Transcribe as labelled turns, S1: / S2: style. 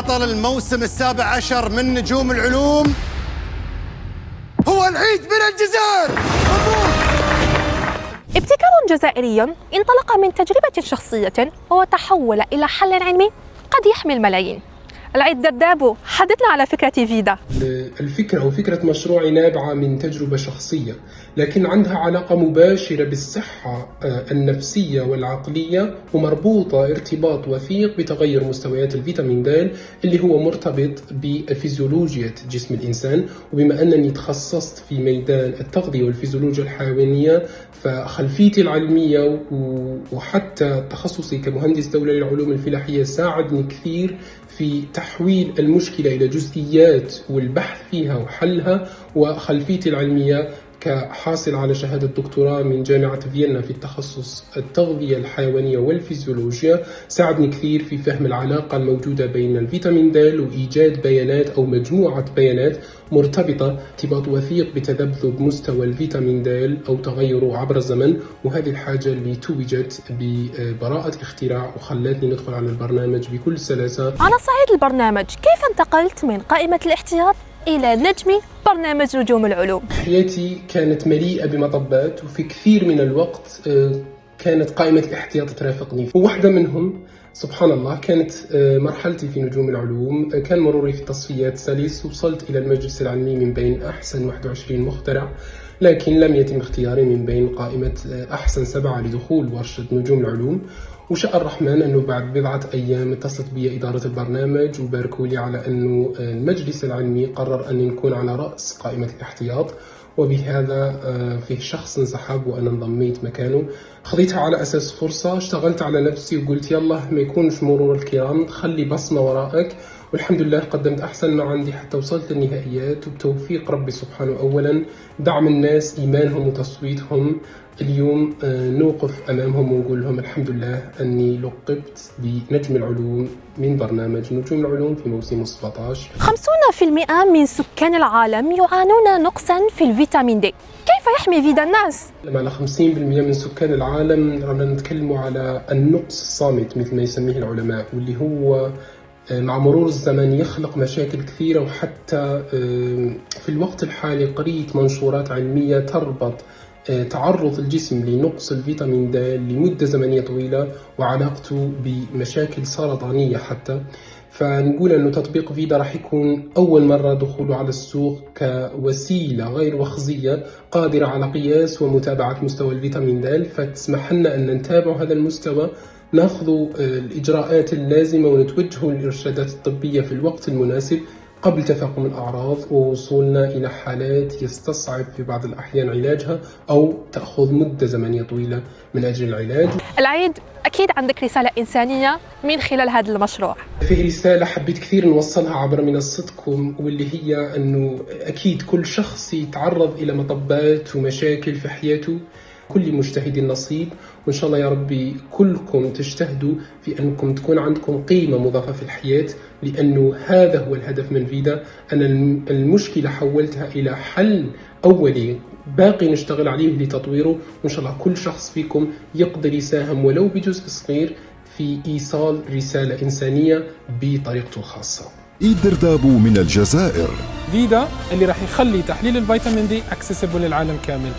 S1: بطل الموسم السابع عشر من نجوم العلوم هو العيد من الجزائر.
S2: ابتكار جزائري انطلق من تجربة شخصية وتحول إلى حل علمي قد يحمي الملايين. العيد دردابو، حدثنا على فكرة فيدا.
S3: الفكرة أو فكرة مشروعي نابعة من تجربة شخصية، لكن عندها علاقة مباشرة بالصحة النفسية والعقلية، ومربوطة ارتباط وثيق بتغير مستويات الفيتامين د اللي هو مرتبط بفيزيولوجيا جسم الإنسان. وبما أنني تخصصت في ميدان التغذية والفيزيولوجيا الحيوانية، فخلفيتي العلمية وحتى تخصصي كمهندس دولي للعلوم الفلاحية ساعدني كثير في تحويل المشكلة إلى جزئيات والبحث فيها وحلها. وخلفيتي العلمية كحاصل على شهادة دكتوراه من جامعة فيينا في التخصص التغذية الحيوانية والفيزيولوجيا ساعدني كثير في فهم العلاقة الموجودة بين الفيتامين د وإيجاد بيانات أو مجموعة بيانات مرتبطة ارتباط وثيق بتذبذب مستوى الفيتامين د أو تغيره عبر الزمن. وهذه الحاجة اللي توجت ببراءة اختراع وخلتني ندخل على البرنامج بكل سلاسة.
S2: على صعيد البرنامج، كيف انتقلت من قائمة الاحتياط إلى نجم برنامج نجوم العلوم؟
S3: حياتي كانت مليئة بمطبات، وفي كثير من الوقت كانت قائمة الاحتياط ترافقني. وواحدة منهم سبحان الله كانت مرحلتي في نجوم العلوم. كان مروري في التصفيات سلس، وصلت إلى المجلس العلمي من بين أحسن 21 مخترع، لكن لم يتم اختياري من بين قائمة أحسن 7 لدخول ورشة نجوم العلوم. وشاء الرحمن أنه بعد بضعة أيام اتصلت بي إدارة البرنامج وباركوا لي على أنه المجلس العلمي قرر أن نكون على رأس قائمة الاحتياط، وبهذا فيه شخص انسحب وأنا انضميت مكانه. خذيتها على أساس فرصة، اشتغلت على نفسي وقلت يلا ما يكونش مرور الكرام، خلي بصمة وراءك. والحمد لله قدمت أحسن ما عندي حتى وصلت للنهائيات، وبتوفيق ربي سبحانه أولا، دعم الناس، إيمانهم وتصويتهم. اليوم نوقف أمامهم ونقول لهم الحمد لله أني لقبت بنجم العلوم من برنامج نجوم العلوم في موسم 17.
S2: 50% من سكان العالم يعانون نقصا في الفيتامين د، كيف يحمي فيدا الناس؟
S3: لما على 50% من سكان العالم رانا نتكلم على النقص الصامت مثل ما يسميه العلماء، واللي هو مع مرور الزمن يخلق مشاكل كثيرة. وحتى في الوقت الحالي قريت منشورات علمية تربط تعرض الجسم لنقص الفيتامين د لمدة زمنية طويلة وعلاقته بمشاكل سرطانية حتى. فنقول أنه تطبيق فيدا راح يكون أول مرة دخوله على السوق كوسيلة غير وخزية قادرة على قياس ومتابعة مستوى الفيتامين د، فتسمح لنا أن نتابع هذا المستوى، ناخذ الإجراءات اللازمة ونتوجه للإرشادات الطبية في الوقت المناسب قبل تفاقم الأعراض ووصولنا إلى حالات يستصعب في بعض الأحيان علاجها أو تأخذ مدة زمنية طويلة من أجل العلاج.
S2: العيد أكيد عندك رسالة إنسانية من خلال هذا المشروع.
S3: فيه رسالة حبيت كثير نوصلها عبر منصتكم، واللي هي أنه أكيد كل شخص يتعرض إلى مطبات ومشاكل في حياته، كل مجتهد نصيب. وإن شاء الله يا ربي كلكم تجتهدوا في أنكم تكون عندكم قيمة مضافة في الحياة، لأنه هذا هو الهدف من فيدا. أنا المشكلة حولتها إلى حل أولي باقي نشتغل عليه لتطويره، وإن شاء الله كل شخص فيكم يقدر يساهم ولو بجزء صغير في إيصال رسالة إنسانية بطريقته الخاصة.
S4: دردابو من الجزائر.
S5: فيدا اللي راح يخلي تحليل الفيتامين دي اكسسبل للعالم كامل.